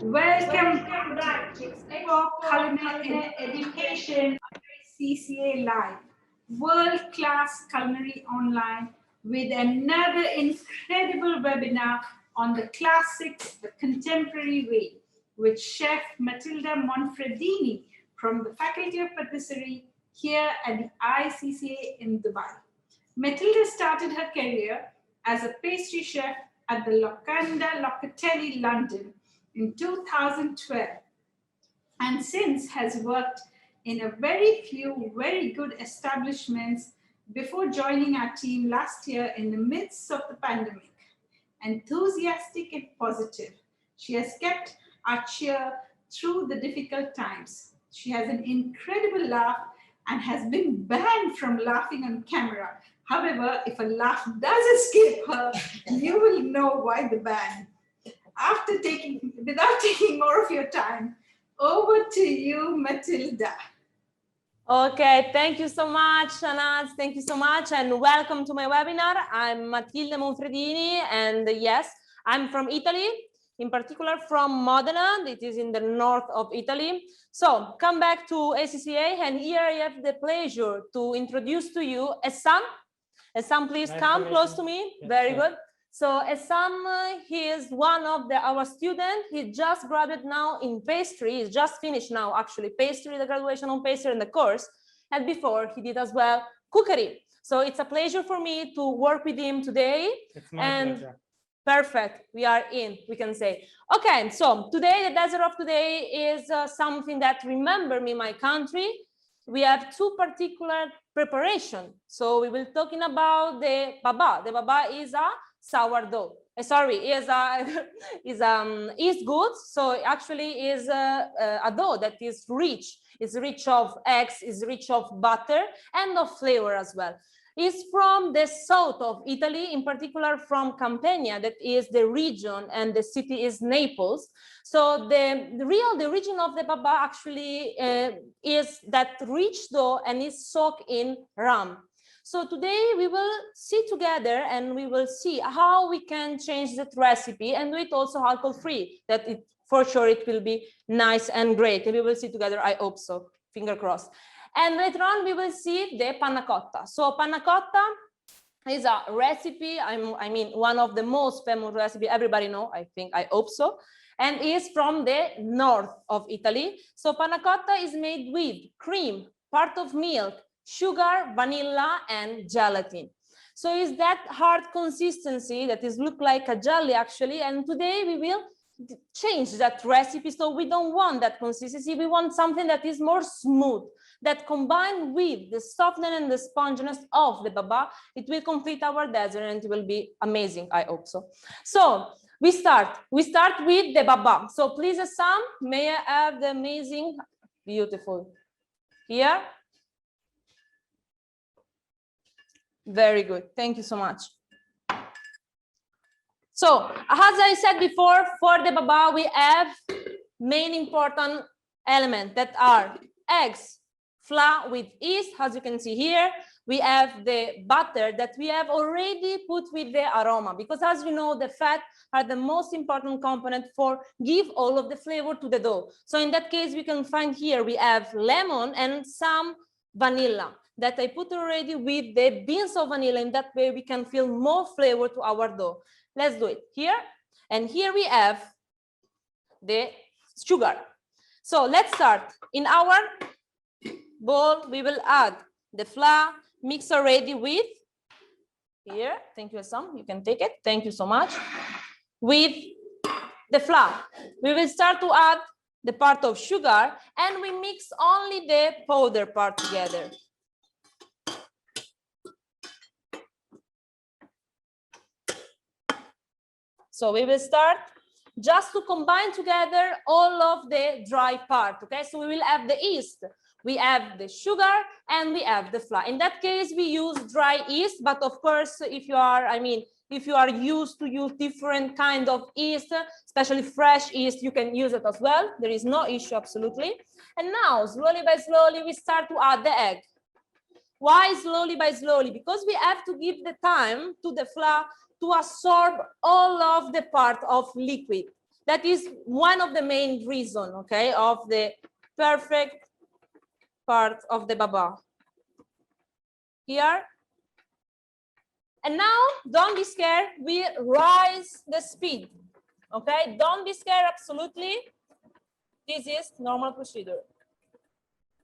Welcome back to ExpoCulinare Education ICCA Live, world-class culinary online with another incredible webinar on the classics, the contemporary way, with Chef Matilde Monfredini from the Faculty of Patisserie here at the ICCA in Dubai. Matilde started her career as a pastry chef at the Locanda Locatelli, London in 2012, and since has worked in a very few very good establishments before joining our team last year in the midst of the pandemic. Enthusiastic and positive, she has kept our cheer through the difficult times. She has an incredible laugh and has been banned from laughing on camera. However, if a laugh does escape her, you will know why the ban. Without taking more of your time, over to you, Matilda. Okay, thank you so much, Shanaz. Thank you so much, and welcome to my webinar. I'm Matilde Monfredini, and yes, I'm from Italy, in particular from Modena. It is in the north of Italy. So come back to ACCA, and here I have the pleasure to introduce to you Essam. Essam, please come close to me. Yes, very good. So Essam, he is one of our students. He just graduated now in pastry. He's just finished now, actually, pastry, the graduation on pastry in the course. And before, he did as well cookery. So it's a pleasure for me to work with him today. It's my pleasure. Perfect. We are in, we can say. Okay, so today, the dessert of today is something that remember me, my country. We have two particular preparation. So we will talking about the baba. The baba is a sourdough. Is good. So actually is a dough that is rich. It's rich of eggs, is rich of butter and of flavor as well. It's from the south of Italy, in particular from Campania, that is the region, and the city is Naples. So the origin of the baba actually is that rich dough and is soaked in rum. So today we will see together and we will see how we can change that recipe and do it also alcohol-free, that for sure it will be nice and great. And we will see together, I hope so, finger crossed. And later on we will see the pannacotta. So pannacotta is a recipe, I mean, one of the most famous recipe everybody know, I hope so, and is from the north of Italy. So pannacotta is made with cream, part of milk, sugar, vanilla, and gelatin. So it's that hard consistency that is look like a jelly actually, and today we will change that recipe. So we don't want that consistency, we want something that is more smooth, that combined with the softness and the sponginess of the baba, it will complete our dessert and it will be amazing, I hope so. So we start with the baba. So please, Sam, may I have the amazing, beautiful, here. Very good, thank you so much. So as I said before, for the baba, we have main important elements that are eggs, flour with yeast, as you can see here. We have the butter that we have already put with the aroma, because as you know, the fat are the most important component for give all of the flavor to the dough. So in that case, we can find here, we have lemon and some vanilla that I put already with the beans of vanilla. In that way, we can feel more flavor to our dough. Let's do it here. And here we have the sugar. So let's start. In our bowl, we will add the flour, mix already with, here, thank you, Sam, you can take it, thank you so much. With the flour, we will start to add the part of sugar, and we mix only the powder part together. So we will start just to combine together all of the dry part, okay? So we will have the yeast, we have the sugar, and we have the flour. In that case, we use dry yeast, but of course, if you are, if you are used to use different kind of yeast, especially fresh yeast, you can use it as well. There is no issue, absolutely. And now, slowly by slowly, we start to add the egg. Why slowly by slowly? Because we have to give the time to the flour to absorb all of the part of liquid. That is one of the main reasons, okay, of the perfect part of the baba. Here. And now, don't be scared. We rise the speed, okay? Don't be scared, absolutely. This is normal procedure.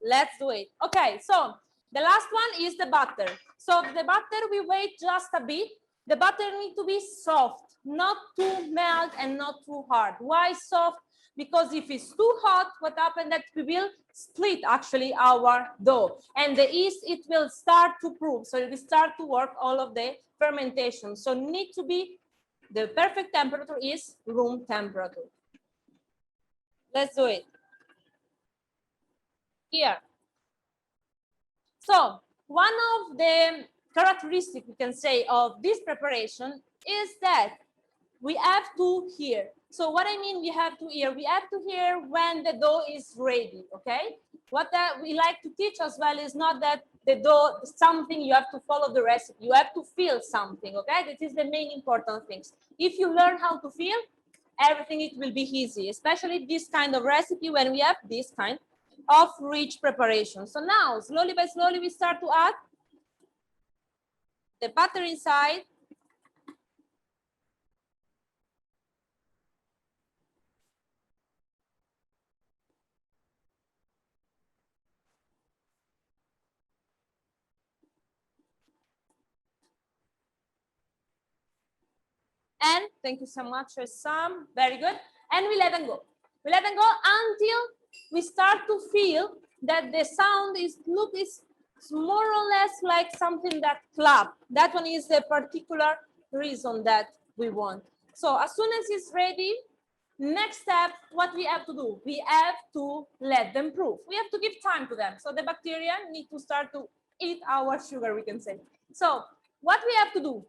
Let's do it. Okay, so the last one is the butter. So the butter, we wait just a bit. The butter needs to be soft, not too melt and not too hard. Why soft? Because if it's too hot, what happens that we will split actually our dough, and the yeast, it will start to prove. So it will start to work all of the fermentation. So need to be, the perfect temperature is room temperature. Let's do it. Here. So one of the characteristics we can say of this preparation is that we have to hear. So what I mean, we have to hear when the dough is ready, okay? What we like to teach as well is not that the dough is something you have to follow the recipe. You have to feel something, okay? This is the main important things. If you learn how to feel, everything it will be easy, especially this kind of recipe when we have this kind of rich preparation. So now, slowly by slowly, we start to add the butter inside. And thank you so much, Sam. Very good. And we let them go. We let them go until we start to feel that the sound is more or less like something that clap. That one is the particular reason that we want. So as soon as it's ready, next step, what we have to do? We have to let them proof. We have to give time to them. So the bacteria need to start to eat our sugar, we can say. So what we have to do?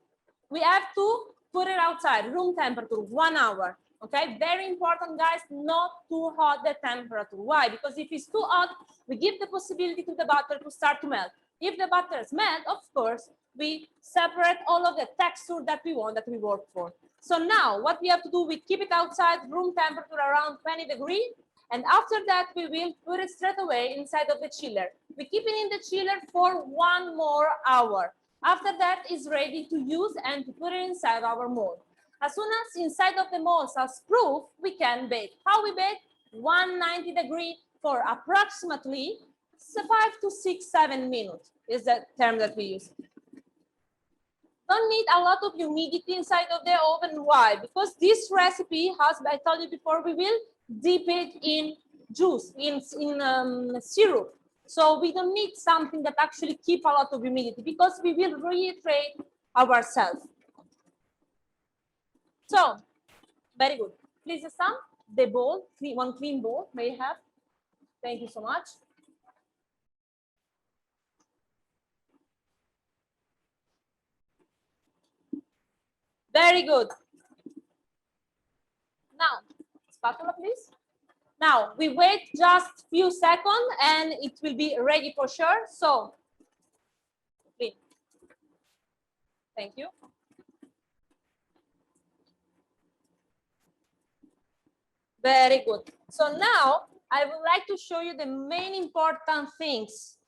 We have to put it outside, room temperature, 1 hour. Okay, very important, guys, not too hot the temperature. Why? Because if it's too hot, we give the possibility to the butter to start to melt. If the butter is melt, of course, we separate all of the texture that we want, that we work for. So now what we have to do, we keep it outside, room temperature around 20 degrees. And after that, we will put it straight away inside of the chiller. We keep it in the chiller for 1 more hour. After that, it's ready to use and to put it inside our mold. As soon as inside of the mold is proof, we can bake. How we bake? 190 degrees for approximately 5 to 6, 7 minutes is the term that we use. Don't need a lot of humidity inside of the oven. Why? Because this recipe has, I told you before, we will dip it in juice, in syrup. So we don't need something that actually keep a lot of humidity because we will rehydrate ourselves. So, very good. Please, Sam, the bowl, one clean bowl, may I have? Thank you so much. Very good. Now, spatula, please. Now, we wait just few seconds and it will be ready for sure. So, clean. Thank you. Very good. So now I would like to show you the main important things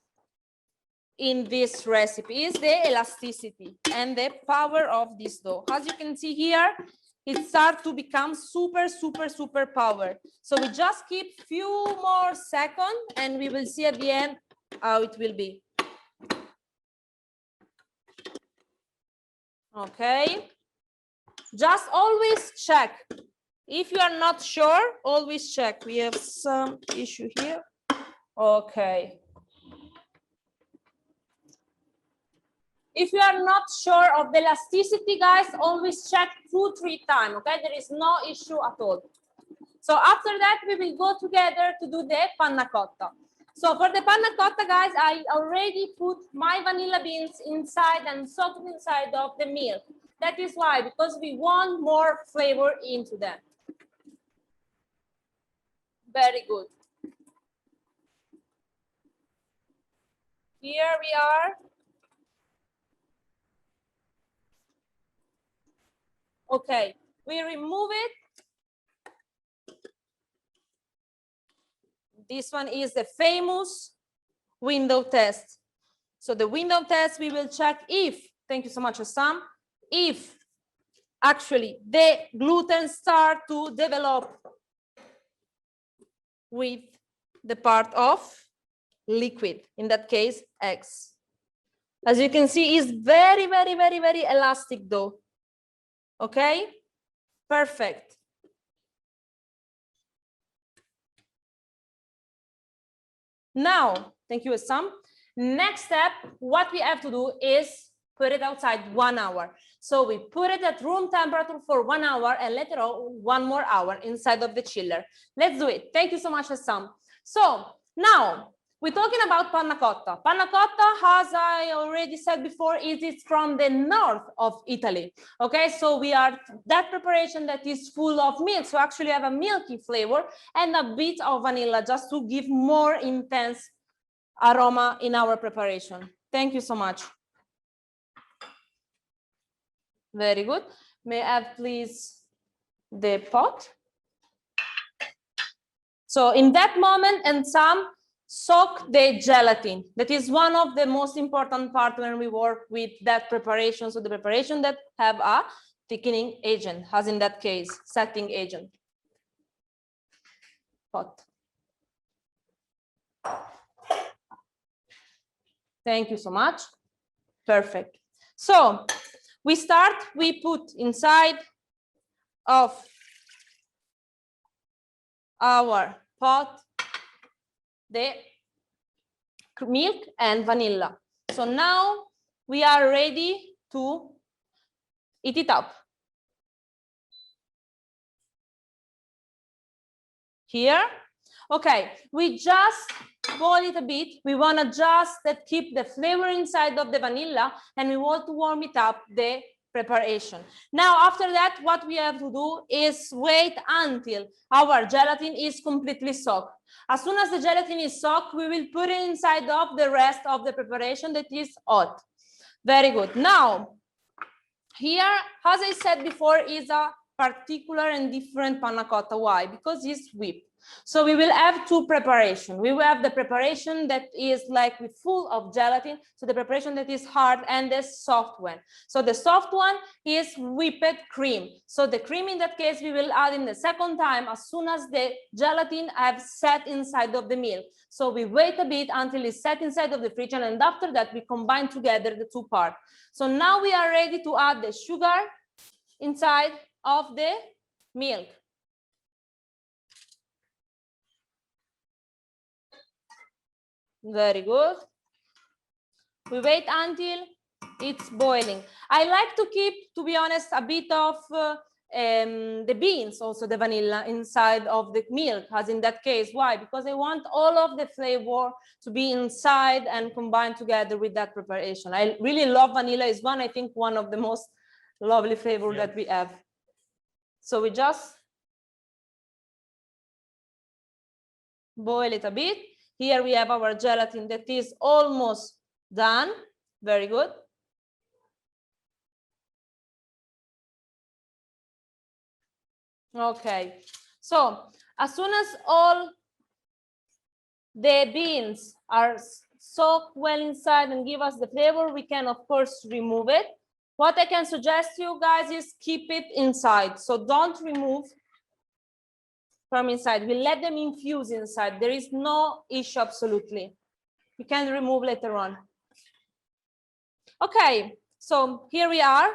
in this recipe is the elasticity and the power of this dough. As you can see here, it starts to become super, super, super power. So we just keep few more seconds and we will see at the end how it will be. Okay. Just always check. If you are not sure, always check. We have some issue here. Okay. If you are not sure of the elasticity, guys, always check 2-3 times, okay? There is no issue at all. So after that, we will go together to do the pannacotta. So for the pannacotta, guys, I already put my vanilla beans inside and soaked inside of the milk. That is why, because we want more flavor into them. Very good. Here we are. Okay, we remove it This one is the famous window test. So the window test, we will check if, thank you so much, Assam, if actually the gluten start to develop with the part of liquid, in that case, eggs. As you can see, it's very, very, very, very elastic though. Okay, perfect. Now, thank you, Assam. Next step, what we have to do is put it outside 1 hour. So we put it at room temperature for 1 hour and later on 1 more hour inside of the chiller. Let's do it. Thank you so much, Assam. So now we're talking about Pannacotta. Pannacotta, as I already said before, is from the north of Italy. Okay, so we are that preparation that is full of milk. So actually have a milky flavor and a bit of vanilla just to give more intense aroma in our preparation. Thank you so much. Very good. May I have please the pot? So in that moment, and some soak the gelatin. That is one of the most important parts when we work with that preparation. So the preparation that have a thickening agent, as in that case, setting agent. Pot. Thank you so much. Perfect. So we start, we put inside of our pot the milk and vanilla. So now we are ready to heat it up. Here, okay, we just boil it a bit. We want to just keep the flavor inside of the vanilla, and we want to warm it up the preparation. Now, after that, what we have to do is wait until our gelatin is completely soaked. As soon as the gelatin is soaked, we will put it inside of the rest of the preparation that is hot. Very good. Now, here, as I said before, is a particular and different panna cotta. Why? Because it's whipped. So we will have two preparations. We will have the preparation that is like full of gelatin, so the preparation that is hard, and the soft one. So the soft one is whipped cream. So the cream in that case we will add in the second time as soon as the gelatin have set inside of the milk. So we wait a bit until it's set inside of the fridge, and after that we combine together the two parts. So now we are ready to add the sugar inside of the milk. Very good. We wait until it's boiling. I like to keep, to be honest, a bit of the beans, also the vanilla inside of the milk, as in that case. Why? Because I want all of the flavor to be inside and combined together with that preparation. I really love vanilla. It's one, I think, one of the most lovely flavor that we have. So we just boil it a bit. Here we have our gelatin that is almost done. Very good. Okay, so as soon as all the beans are soaked well inside and give us the flavor, we can of course remove it. What I can suggest you guys is keep it inside. So don't remove from inside. We let them infuse inside. There is no issue, absolutely. You can remove later on. Okay, so here we are.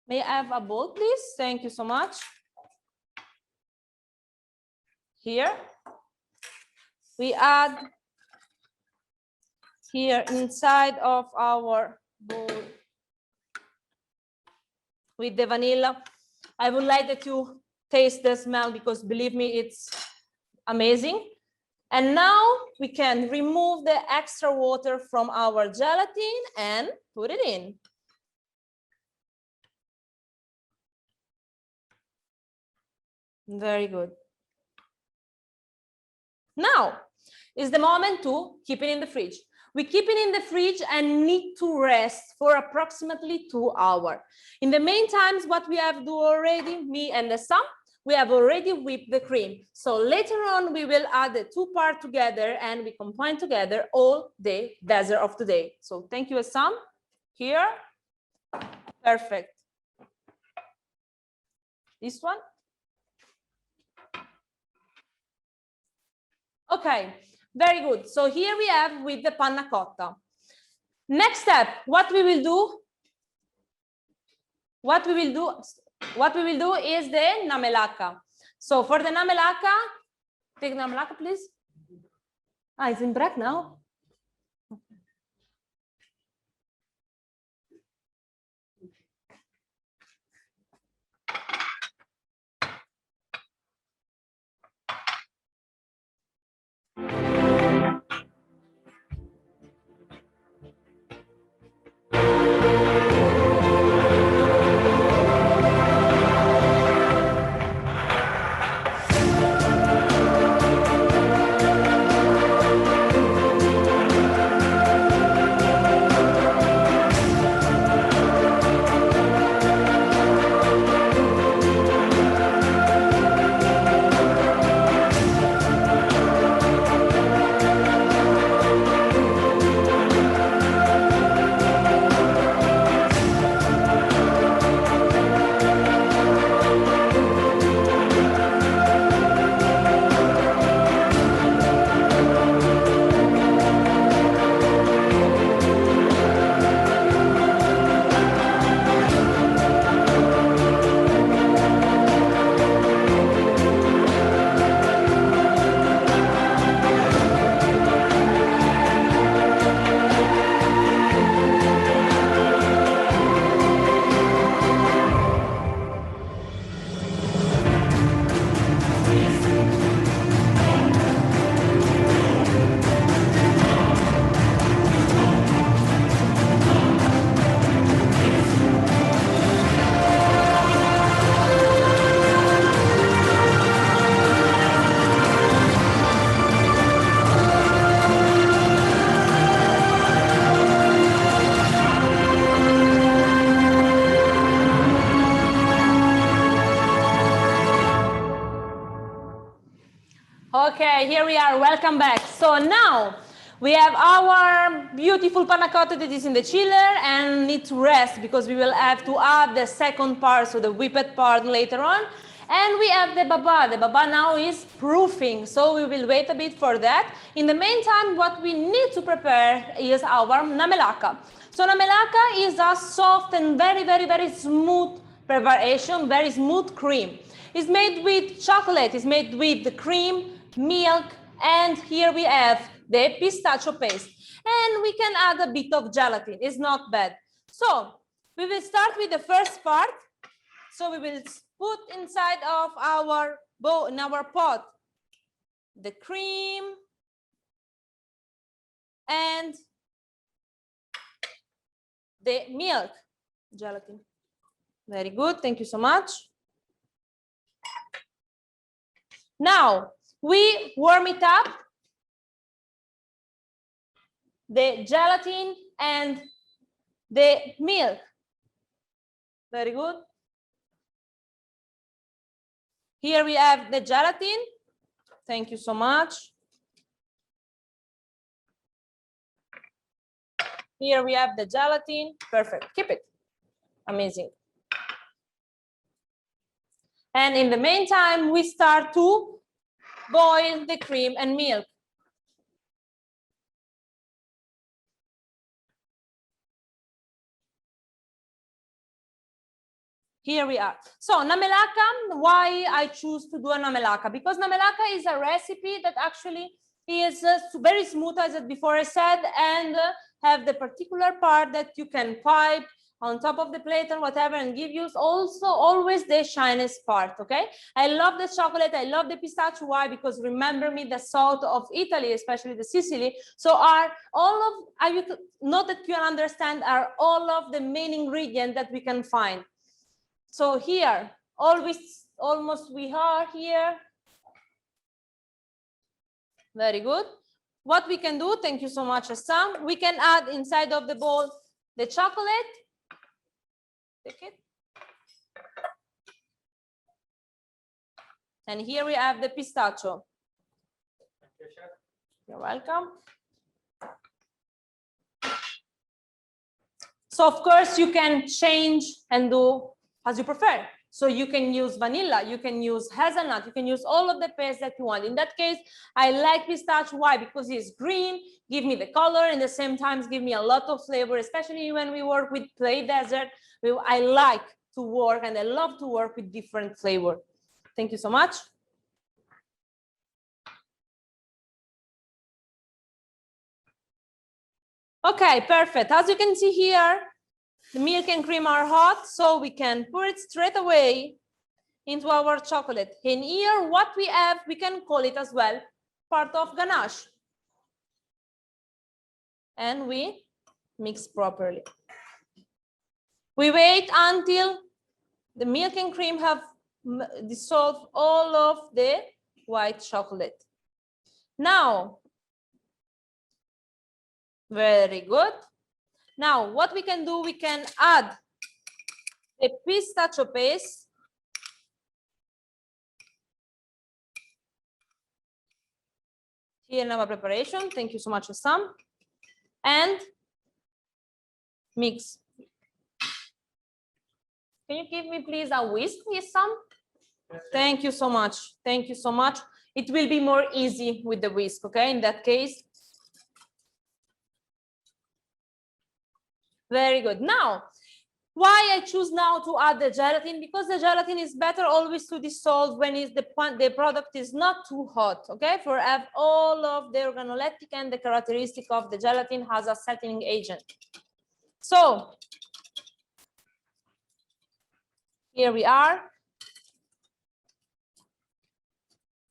May I have a bowl, please? Thank you so much. Here, we add here inside of our bowl with the vanilla. I would like that you taste the smell, because believe me, it's amazing. And now we can remove the extra water from our gelatin and put it in. Very good. Now is the moment to keep it in the fridge. We keep it in the fridge and need to rest for approximately 2 hours. In the meantime, what we have do already, me and the son, we have already whipped the cream. So later on, we will add the two parts together and we combine together all the dessert of today. So thank you, Essam. Here, perfect. This one. Okay, very good. So here we have with the panna cotta. Next step, what we will do is the namelaka. So for the namelaka, take namelaka, please. Ah, it's in black now. Okay, here we are. Welcome back. So now we have our beautiful panna cotta that is in the chiller and need to rest because we will have to add the second part, so the whipped part later on. And we have the baba. The baba now is proofing, so we will wait a bit for that. In the meantime, what we need to prepare is our namelaka. So namelaka is a soft and very smooth preparation, very smooth cream. It's made with chocolate, it's made with the cream, milk, and here we have the pistachio paste. And we can add a bit of gelatin, it's not bad. So we will start with the first part. So we will put inside of our bowl, in our pot, the cream and the milk, gelatin. Very good, thank you so much. Now we warm it up, the gelatin and the milk. Very good. Here we have the gelatin. Thank you so much. Here we have the gelatin. Perfect. Keep it. Amazing. And in the meantime, we start to boil the cream and milk. Here we are. So namelaka, why I choose to do a namelaka? Because namelaka is a recipe that actually is very smooth, as before I said, and have the particular part that you can pipe on top of the plate or whatever and give you also always the shiniest part, okay? I love the chocolate, I love the pistachio. Why? Because remember me, the south of Italy, especially the Sicily, so are all of, not that you understand, are all of the main ingredients that we can find. So here, almost we are here. Very good. What we can do, thank you so much, Assam. We can add inside of the bowl the chocolate. Take it. And here we have the pistachio. You're welcome. So of course you can change and do as you prefer. So you can use vanilla, you can use hazelnut, you can use all of the paste that you want. In that case, I like pistachio. Why? Because it's green, give me the color, and at the same time give me a lot of flavor, especially when we work with clay desert. I like to work and I love to work with different flavor. Thank you so much. Okay, perfect. As you can see here, the milk and cream are hot, so we can pour it straight away into our chocolate. In here, what we have, we can call it as well part of ganache. And we mix properly. We wait until the milk and cream have dissolved all of the white chocolate. Now, very good. Now, what we can do, we can add the pistachio paste. Here in our preparation. Thank you so much, Sam. And mix. Can you give me please a whisk, Sam? Thank you so much. Thank you so much. It will be more easy with the whisk, okay? In that case. Very good. Now, why I choose now to add the gelatin? Because the gelatin is better always to dissolve when the product is not too hot, okay? For have all of the organoleptic and the characteristic of the gelatin has a setting agent. So, here we are.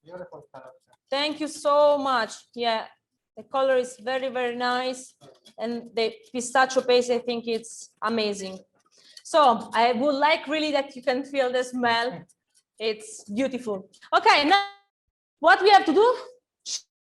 Beautiful color. Thank you so much. Yeah, the color is very, very nice. And the pistachio paste, I think it's amazing. So I would like really that you can feel the smell. It's beautiful. Okay, now what we have to do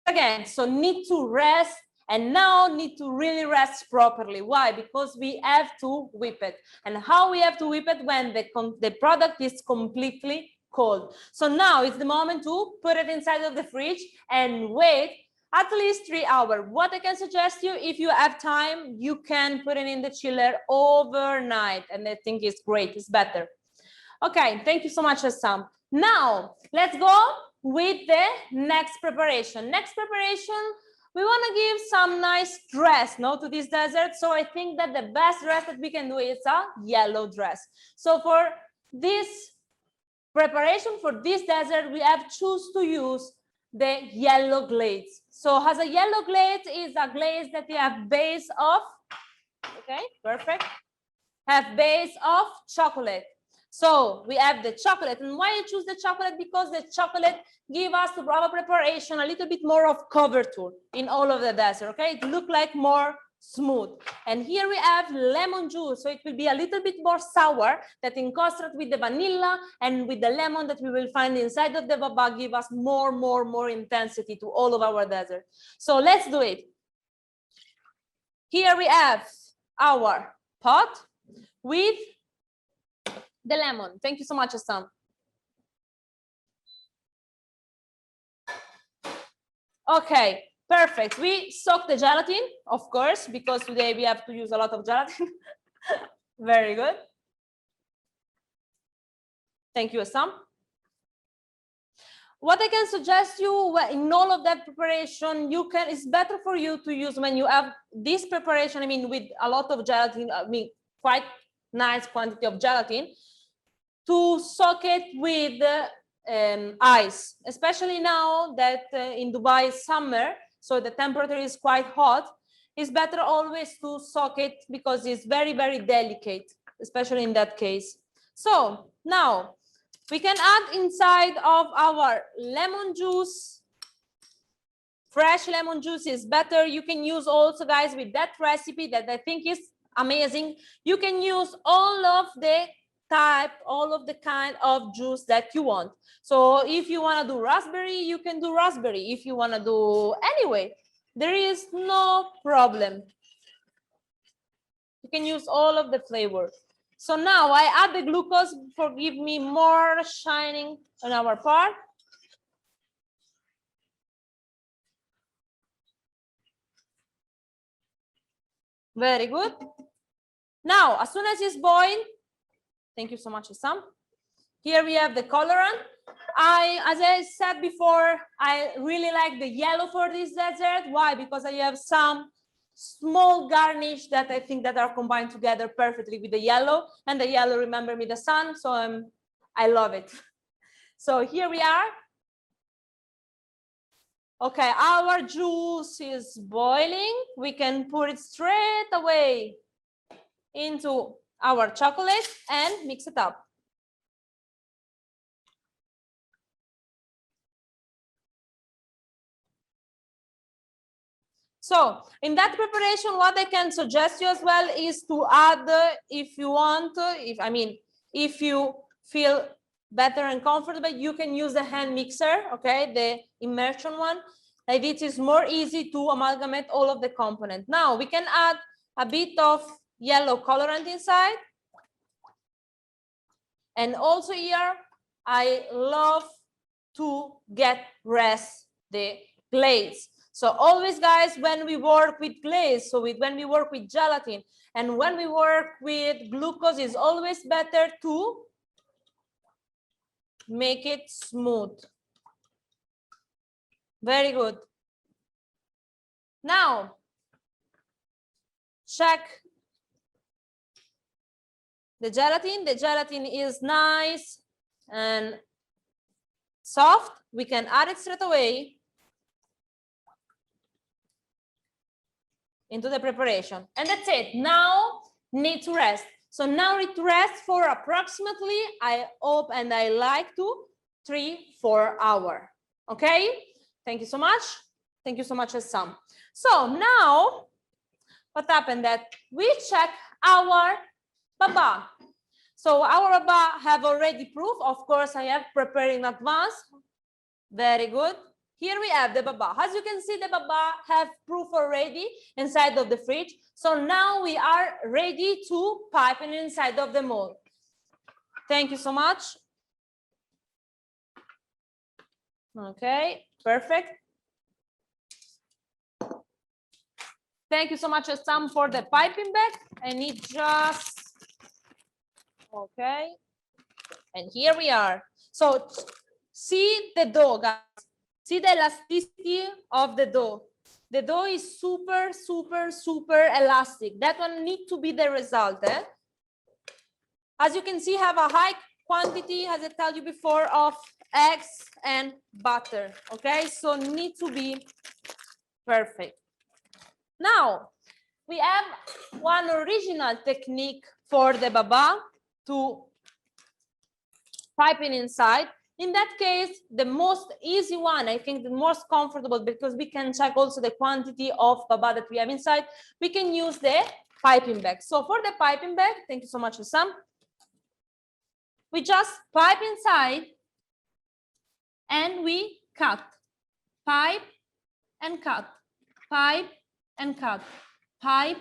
again. So need to rest, and now need to really rest properly. Why? Because we have to whip it. And how we have to whip it? When the product is completely cold. So now it's the moment to put it inside of the fridge and wait at least 3 hours. What I can suggest you, if you have time, you can put it in the chiller overnight, and I think it's great, it's better. Okay, thank you so much, Sam. Now, let's go with the next preparation. Next preparation, we want to give some nice dress to this dessert. So I think that the best dress that we can do is a yellow dress. So for this preparation, for this dessert, we have choose to use the yellow glaze. So as a yellow glaze is a glaze that you have base of, okay, perfect, have base of chocolate. So we have the chocolate. And why you choose the chocolate? Because the chocolate give us to our preparation a little bit more of coverture in all of the dessert, okay? It look like more smooth. And here we have lemon juice, so it will be a little bit more sour, that in contrast with the vanilla and with the lemon that we will find inside of the baba give us more intensity to all of our dessert. So let's do it. Here we have our pot with the lemon. Thank you so much, Sam. Okay, perfect. We soak the gelatin, of course, because today we have to use a lot of gelatin. Very good. Thank you, Sam. What I can suggest you in all of that preparation, it's better for you to use when you have this preparation, I mean, with a lot of gelatin, I mean, quite nice quantity of gelatin, to soak it with ice, especially now that in Dubai is summer, so the temperature is quite hot. It's better always to soak it because it's very delicate, especially in that case. So now we can add inside of our lemon juice. Fresh lemon juice is better. You can use also, guys, with that recipe that I think is amazing, you can use all of the kind of juice that you want. So if you want to do raspberry, you can do raspberry. If you want to do anyway, there is no problem. You can use all of the flavor. So now I add the glucose for give me more shining on our part. Very good. Now, as soon as it's boiled, thank you so much, Sam. Here we have the colorant. As I said before, I really like the yellow for this dessert. Why? Because I have some small garnish that I think that are combined together perfectly with the yellow, and the yellow remember me the sun, so I love it. So here we are. Okay, our juice is boiling. We can put it straight away into our chocolate and mix it up. So in that preparation, what I can suggest you as well is to add, if you want, if you feel better and comfortable, you can use the hand mixer, okay, the immersion one. Like it is more easy to amalgamate all of the components. Now we can add a bit of yellow colorant inside. And also here, I love to get rest the glaze. So always, guys, when we work with glaze, so when we work with gelatin, and when we work with glucose, it's always better to make it smooth. Very good. Now, check the gelatin. The gelatin is nice and soft. We can add it straight away into the preparation. And that's it. Now need to rest. So now need to rest for approximately, I hope and I like to 3-4 hours. Okay? Thank you so much. Thank you so much, Sam. So now what happened that we check our baba. So our baba have already proof. Of course, I have prepared in advance. Very good. Here we have the baba. As you can see, the baba have proof already inside of the fridge. So now we are ready to pipe it inside of the mold. Thank you so much. Okay, perfect. Thank you so much, Sam, for the piping bag. I need just, okay. And here we are. So see the dough, guys. See the elasticity of the dough. The dough is super, super, super elastic. That one needs to be the result. As you can see, have a high quantity, as I told you before, of eggs and butter. Okay, so need to be perfect. Now, we have one original technique for the baba to piping inside. In that case, the most easy one, I think the most comfortable, because we can check also the quantity of baba that we have inside, we can use the piping bag. So for the piping bag, thank you so much, Sam. We just pipe inside and we cut, pipe and cut, pipe and cut, pipe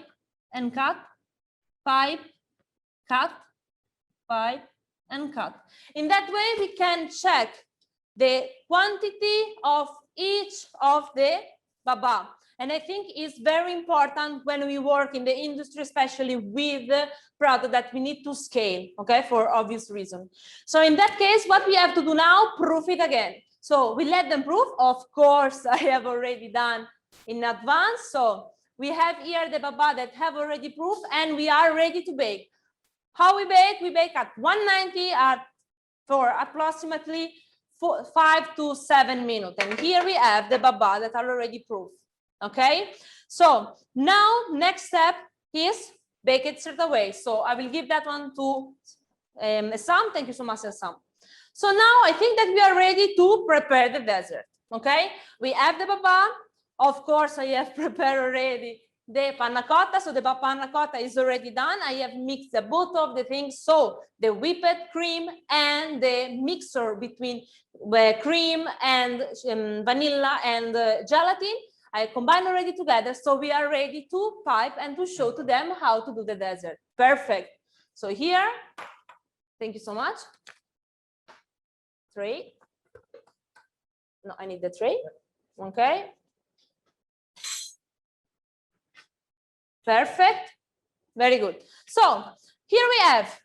and cut, pipe, cut, pipe, and cut. In that way, we can check the quantity of each of the baba. And I think it's very important when we work in the industry, especially with the product that we need to scale, okay, for obvious reason. So in that case, what we have to do now, proof it again. So we let them proof. Of course, I have already done in advance. So we have here the baba that have already proof, and we are ready to bake. How we bake? We bake at 190 for approximately 5 to 7 minutes. And here we have the baba that are already proof. Okay, so now next step is bake it straight away. So I will give that one to Sam. Thank you so much, Sam. So now I think that we are ready to prepare the dessert. Okay, we have the baba. Of course, I have prepared already the pannacotta. So the pannacotta is already done. I have mixed the both of the things. So the whipped cream and the mixture between the cream and vanilla and gelatin, I combine already together. So we are ready to pipe and to show to them how to do the dessert. Perfect. So here, thank you so much. Tray. No, I need the tray. Okay. Perfect. Very good. So here we have,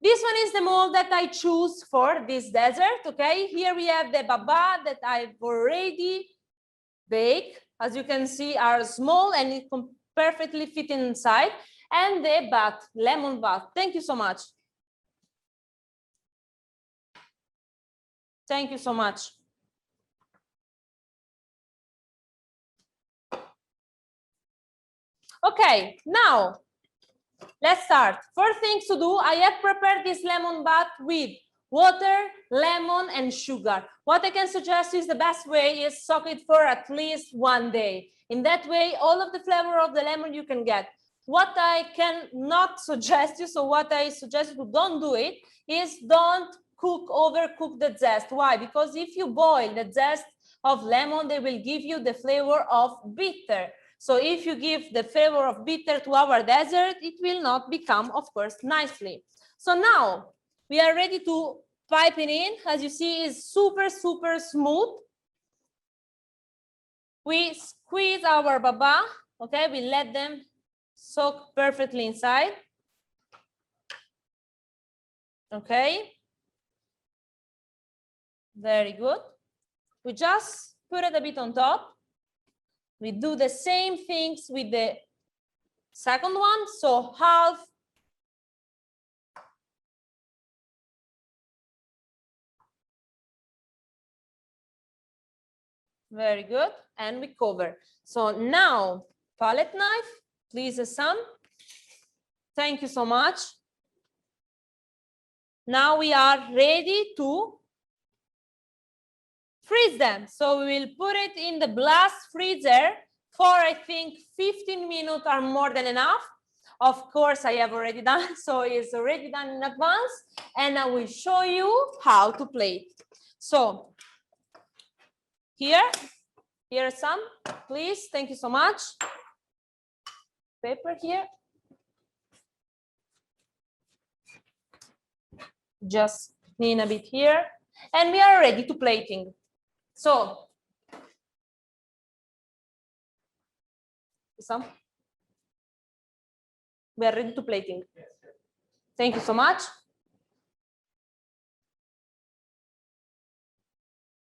this one is the mold that I choose for this dessert. Okay, here we have the baba that I've already baked. As you can see, are small and it can perfectly fit inside. And the bath, lemon bath. Thank you so much. Thank you so much. Okay, now let's start. First things to do, I have prepared this lemon bath with water, lemon, and sugar. What I can suggest is the best way is soak it for at least 1 day. In that way, all of the flavor of the lemon you can get. What I cannot suggest you, so what I suggest you don't do it, is don't overcook the zest. Why? Because if you boil the zest of lemon, they will give you the flavor of bitter. So if you give the flavor of bitter to our dessert, it will not become, of course, nicely. So now we are ready to pipe it in. As you see, it's super, super smooth. We squeeze our baba, okay? We let them soak perfectly inside. Okay. Very good. We just put it a bit on top. We do the same things with the second one. So half. Very good. And we cover. So now, palette knife, please, Sam. Thank you so much. Now we are ready to freeze them. So we will put it in the blast freezer for, I think, 15 minutes or more than enough. Of course, I have already done, so it's already done in advance. And I will show you how to plate. So here some, please. Thank you so much. Paper here. Just clean a bit here. And we are ready to plating. So, some. We are ready to plating. Thank you so much.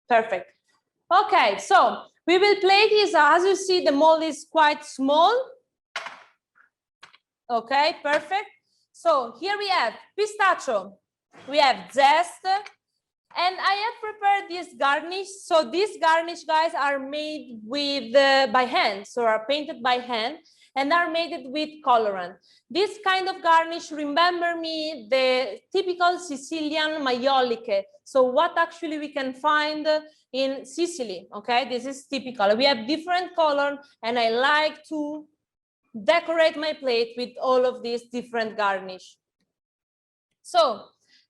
Perfect. Okay, so we will plate this. As you see, the mold is quite small. Okay, perfect. So here we have pistachio. We have zest. And I have prepared this garnish. So these garnish, guys, are made with by hand, so are painted by hand and are made with colorant. This kind of garnish remember me the typical Sicilian maioliche. So what actually we can find in Sicily, okay? This is typical. We have different color and I like to decorate my plate with all of these different garnish. So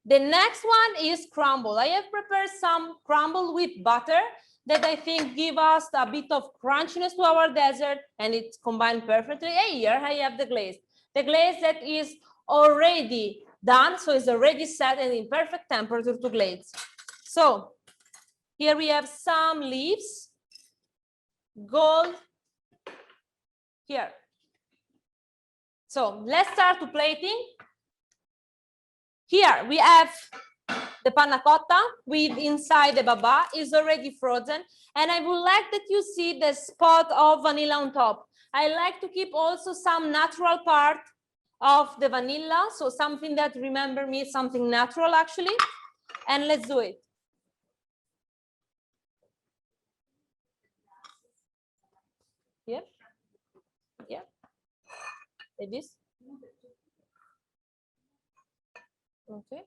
the next one is crumble. I have prepared some crumble with butter that I think give us a bit of crunchiness to our dessert and it's combined perfectly. And here I have the glaze. The glaze that is already done, so it's already set and in perfect temperature to glaze. So here we have some leaves, gold here. So let's start to plating. Here we have the pannacotta with inside the baba is already frozen. And I would like that you see the spot of vanilla on top. I like to keep also some natural part of the vanilla. So something that remember me, something natural actually. And let's do it. Here. Here. Like this. Okay.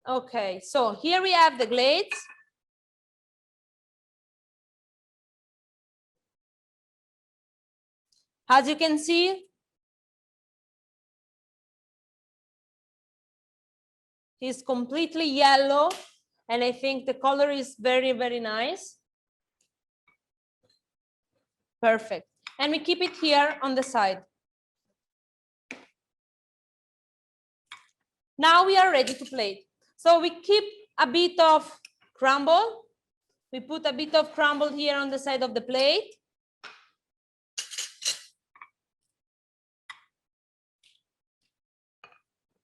Okay, so here we have the glaze. As you can see, it's completely yellow, and I think the color is very, very nice. Perfect. And we keep it here on the side. Now we are ready to plate. So we keep a bit of crumble We put a bit of crumble here on the side of the plate.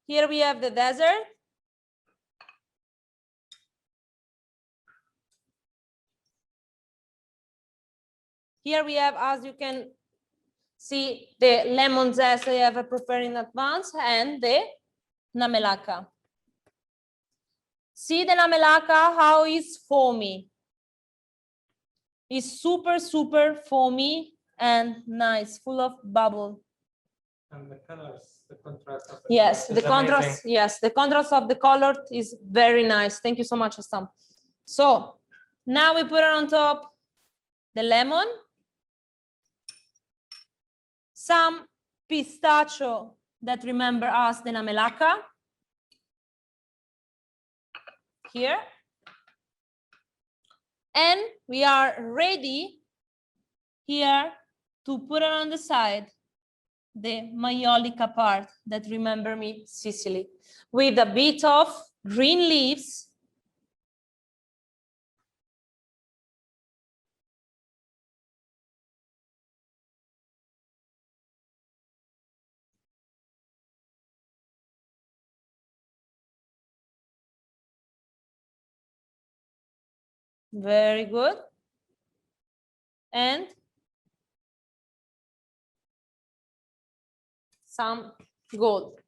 Here we have the dessert. Here we have, as you can see, the lemon zest I have prepared in advance and the Namelaka. See the Namelaka, how it's foamy. It's super, super foamy and nice, full of bubble. And the colors, the contrast of it Yes, is the contrast. amazing. Yes, the contrast of the color is very nice. Thank you so much, Assam. So now we put on top the lemon, some pistachio that remember us the Namelaka here, and we are ready here to put it on the side the maiolica part that remember me Sicily, with a bit of green leaves. Very good. And some gold.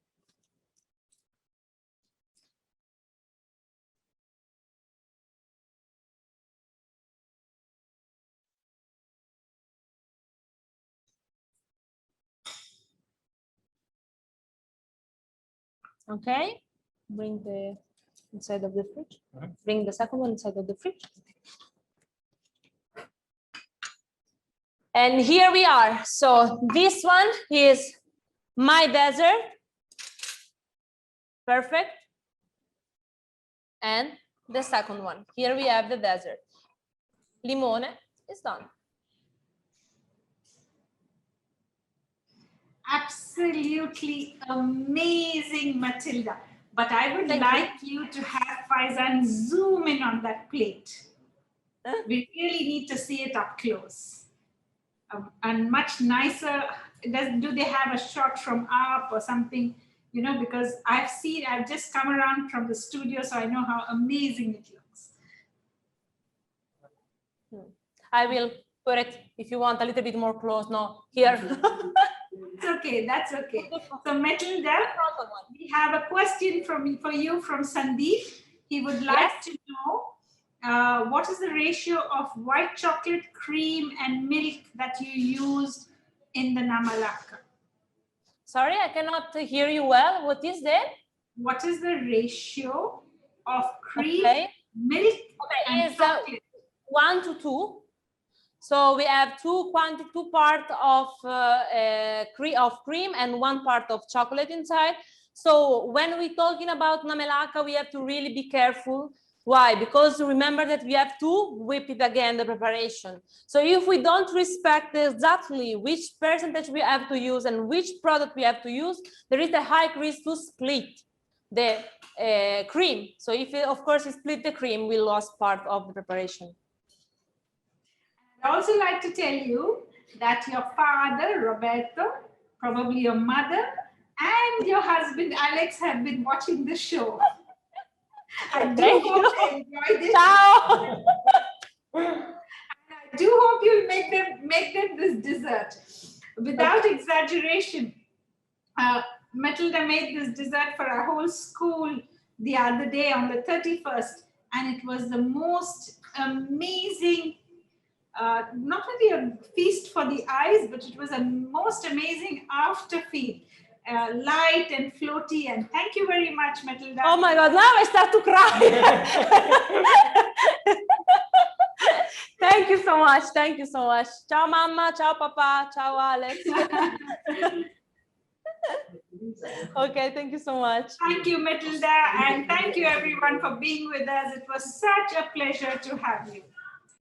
Okay, bring the inside of the fridge. Bring the second one inside of the fridge. And here we are. So this one is my dessert. Perfect. And the second one. Here we have the dessert. Limone is done. Absolutely amazing, Matilda. But I would like you to have Faizan zoom in on that plate. We really need to see it up close. And much nicer. Do they have a shot from up or something? You know, because I've just come around from the studio, so I know how amazing it looks. I will put it, if you want, a little bit more close. No, here. That's okay. That's okay. So, Matilda, we have a question for you from Sandeep. He would like to know what is the ratio of white chocolate, cream, and milk that you used in the Namelaka? Sorry, I cannot hear you well. What is that? What is the ratio of cream, milk, and is chocolate? 1 to 2. So we have two part of cream and 1 part of chocolate inside. So when we're talking about Namelaka, we have to really be careful. Why? Because remember that we have to whip it again, the preparation. So if we don't respect exactly which percentage we have to use and which product we have to use, there is a high risk to split the cream. So if, of course, you split the cream, we lost part of the preparation. I'd also like to tell you that your father, Roberto, probably your mother, and your husband, Alex, have been watching the show. I do hope they enjoy this. Ciao. I do hope you'll make them this dessert. Without exaggeration, Matilda made this dessert for our whole school the other day on the 31st, and it was the most amazing, not only a feast for the eyes, but it was a most amazing after feed. Light and floaty, and thank you very much, Matilda. Oh my God, now I start to cry. Thank you so much. Thank you so much. Ciao, Mama. Ciao, Papa. Ciao, Alex. Okay, thank you so much. Thank you, Matilda, and thank you everyone for being with us. It was such a pleasure to have you.